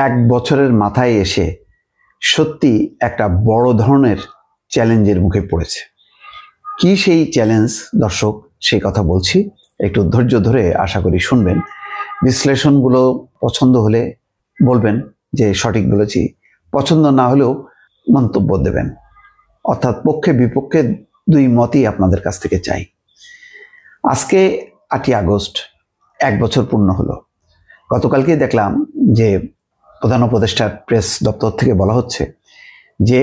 এক বছরের মাথায় এসে সত্যি একটা বড় ধরনের চ্যালেঞ্জের মুখে পড়েছে। কি সেই চ্যালেঞ্জ দর্শক, সেই কথা বলছি, একটু ধৈর্য ধরে আশা করি শুনবেন। বিশ্লেষণগুলো পছন্দ হলে বলবেন যে সঠিক বলেছি, পছন্দ না হলেও মন্তব্য দেবেন। অর্থাৎ পক্ষে বিপক্ষে দুই মতই আপনাদের কাছ থেকে চাই। আজকে 8ই আগস্ট 1 বছর পূর্ণ হলো। গতকালকে দেখলাম যে প্রধান উপদেষ্টার প্রেস দপ্তর থেকে বলা হচ্ছে যে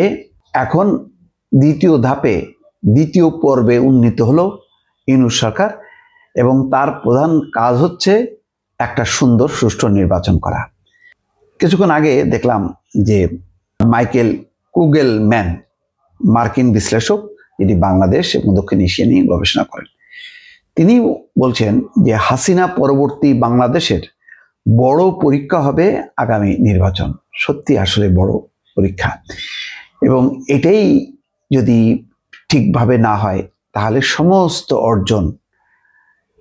এখন দ্বিতীয় ধাপে দ্বিতীয় পর্বে উন্নীত হলো ইউনূস সরকার, এবং তার প্রধান কাজ হচ্ছে একটা সুন্দর সুষ্ঠু নির্বাচন করা। কিছুক্ষণ আগে দেখলাম যে মাইকেল কুগেলম্যান, মার্কিন বিশ্লেষক, যিনি বাংলাদেশ এবং দক্ষিণ এশিয়া নিয়ে গবেষণা করেন, তিনি বলছেন যে হাসিনা পরবর্তী বাংলাদেশের বড় পরীক্ষা হবে আগামী নির্বাচন। সত্যি আসলে বড় পরীক্ষা, এবং এটাই যদি ঠিকভাবে না হয় তাহলে সমস্ত অর্জন,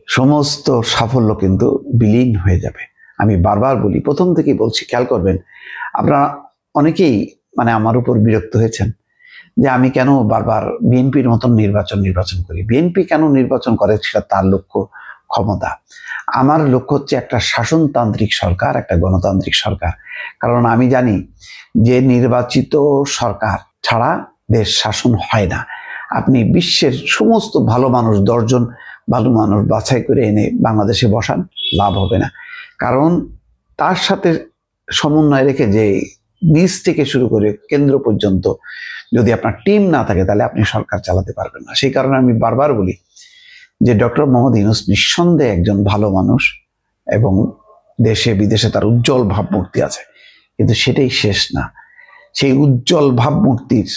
সমস্ত সাফল্য কিন্তু বিলীন হয়ে যাবে। আমি বারবার বলি, প্রথম থেকেই বলছি, খেয়াল করবেন, আপনারা অনেকেই আমার উপর বিরক্ত হয়েছেন যে আমি কেন বারবার বিএনপির মতন নির্বাচন করি। বিএনপি কেন নির্বাচন করে সেটা তার লক্ষ্য, ক্ষমতা। আমার লক্ষ্য হচ্ছে একটা শাসনতান্ত্রিক সরকার, একটা গণতান্ত্রিক সরকার। কারণ আমি জানি যে নির্বাচিত সরকার ছাড়া দেশ শাসন হয় না। আপনি বিশ্বের সমস্ত ভালো মানুষ, 10 জন ভালো মানুষ বাছাই করে এনে বাংলাদেশে বসান, লাভ হবে না। কারণ তার সাথে সমন্বয় রেখে যে নিচ থেকে শুরু করে কেন্দ্র পর্যন্ত যদি আপনার টিম না থাকে তাহলে আপনি সরকার চালাতে পারবেন না। সেই কারণে আমি বারবার বলি যে ডক্টর মোহাম্মদ ইউনূস নিঃসন্দেহে একজন ভালো মানুষ, এবং দেশে বিদেশে তার উজ্জ্বল ভাবমূর্তি আছে, কিন্তু সেটাই শেষ না। সেই উজ্জ্বল ভাবমূর্তির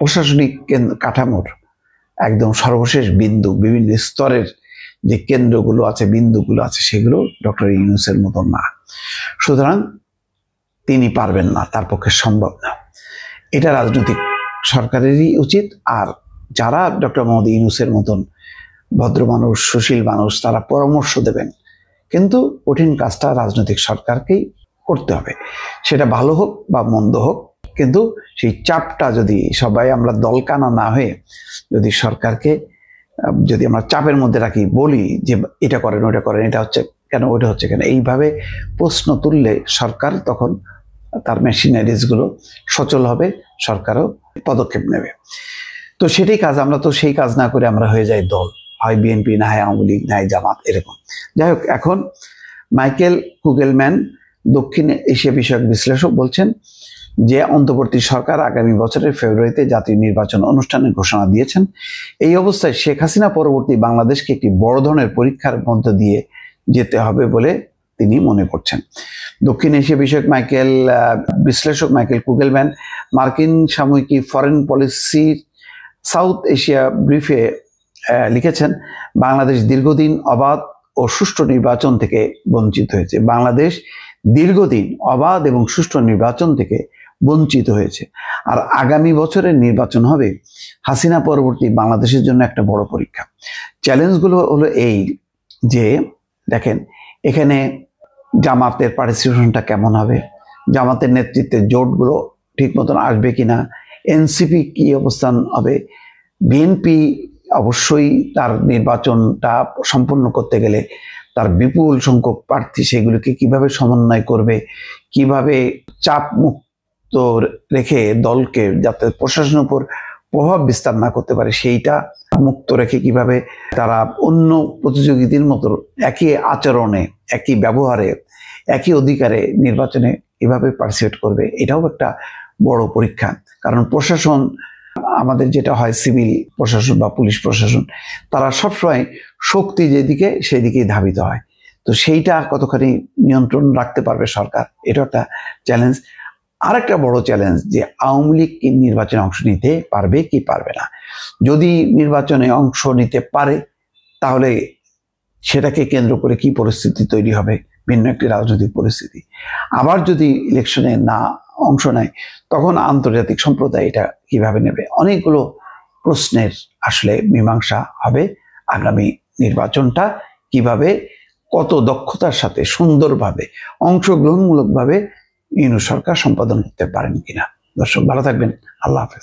প্রশাসনিক কাঠামোর একদম সর্বশেষ বিন্দু, বিভিন্ন স্তরের যে কেন্দ্রগুলো আছে, বিন্দুগুলো আছে, সেগুলো ডক্টর ইউনূসের মতন না। সুতরাং তিনি পারবেন না, তার পক্ষে সম্ভব না। এটা রাজনৈতিক সরকারেরই উচিত। আর যারা ডক্টর মোহাম্মদ ইউনূসের মতন ভদ্র মানুষ, সুশীল মানুষ, তারা পরামর্শ দেবেন, কিন্তু কঠিন কাজটা রাজনৈতিক সরকারকেই করতে হবে। সেটা ভালো হোক বা মন্দ হোক, কিন্তু সেই চাপটা যদি সবাই আমরা দলকানা না হয়ে যদি সরকারকে যদি আমরা চাপের মধ্যে রাখি, বলি যে এটা করেন, ওটা করেন, এটা হচ্ছে কেন, ওটা হচ্ছে কেন, এইভাবে প্রশ্ন তুললে সরকার তখন তার মেশিনারিজগুলো সচল হবে, সরকারও পদক্ষেপ নেবে। তো সেটাই কাজ। আমরা তো সেই কাজ না করে আমরা হয়ে যাই দল, হয় বিএনপি, না হয় আওয়ামী লীগ, না হয় জামাত, এরকম। যাই হোক, এখন মাইকেল কুগেলম্যান, দক্ষিণ এশিয়া বিষয়ক বিশ্লেষক, বলছেন যে অন্তর্বর্তী সরকার আগামী বছরের ফেব্রুয়ারিতে জাতীয় নির্বাচন অনুষ্ঠানের ঘোষণা দিয়েছেন। এই অবস্থায় শেখ হাসিনা পরবর্তী বাংলাদেশকে একটি বড় ধরনের পরীক্ষার মধ্য দিয়ে যেতে হবে বলে তিনি মনে করছেন। দক্ষিণ এশিয়া বিষয়ক বিশ্লেষক মাইকেল কুগেলম্যান মার্কিন সাময়িকী ফরেন পলিসির সাউথ এশিয়া ব্রিফে লিখেছেন, বাংলাদেশ দীর্ঘদিন অবাধ ও সুষ্ঠু নির্বাচন থেকে বঞ্চিত হয়েছে। বাংলাদেশ দীর্ঘদিন অবাধ এবং সুষ্ঠু নির্বাচন থেকে বঞ্চিত হয়েছে। আর আগামী বছরের নির্বাচন হবে হাসিনা পরবর্তী বাংলাদেশের জন্য একটা বড় পরীক্ষা। চ্যালেঞ্জগুলো হলো এই যে, দেখেন, এখানে জামাতের পার্টিসিপেশনটা কেমন হবে, জামাতের নেতৃত্বে জোটগুলো ঠিক মতন আসবে কিনা, এনসিপি কি অবস্থান হবে, বিএনপি অবশ্যই তার নির্বাচনটা সম্পন্ন করতে গেলে তার বিপুল সংখ্যক প্রার্থী, সেগুলোকে কিভাবে সমন্বয় করবে, কিভাবে চাপ মুক্ত রেখে দলকে যাতে প্রশাসনের উপর প্রভাব বিস্তার না করতে পারে সেইটা মুক্ত রেখে কিভাবে তারা অন্য প্রতিযোগীদের মতো একই আচরণে, একই ব্যবহারে, একই অধিকারে নির্বাচনে কিভাবে পার্টিসিপেট করবে, এটাও একটা বড় পরীক্ষা। কারণ প্রশাসন, আমাদের যেটা হয় সিভিল প্রশাসন বা পুলিশ প্রশাসন, তারা সবসময় শক্তি যেদিকে সেদিকেই ধাবিত হয়। তো সেইটা কতখানি নিয়ন্ত্রণ রাখতে পারবে সরকার, এটা একটা চ্যালেঞ্জ। আর একটা বড় চ্যালেঞ্জ যে আওয়ামী লীগ কি নির্বাচনে অংশ নিতে পারবে কি পারবে না। যদি নির্বাচনে অংশ নিতে পারে তাহলে সেটাকে কেন্দ্র করে কি পরিস্থিতি তৈরি হবে, ভিন্ন একটি রাজনৈতিক পরিস্থিতি। আবার যদি ইলেকশনে না অংশ নেয় তখন আন্তর্জাতিক সম্প্রদায় এটা কিভাবে নেবে, অনেকগুলো প্রশ্নের আসলে মীমাংসা হবে। আগামী নির্বাচনটা কিভাবে, কত দক্ষতার সাথে সুন্দরভাবে অংশগ্রহণমূলকভাবে ইউনূস সরকার সম্পাদন করতে পারেন কিনা। দর্শক ভালো থাকবেন, আল্লাহ হাফেজ।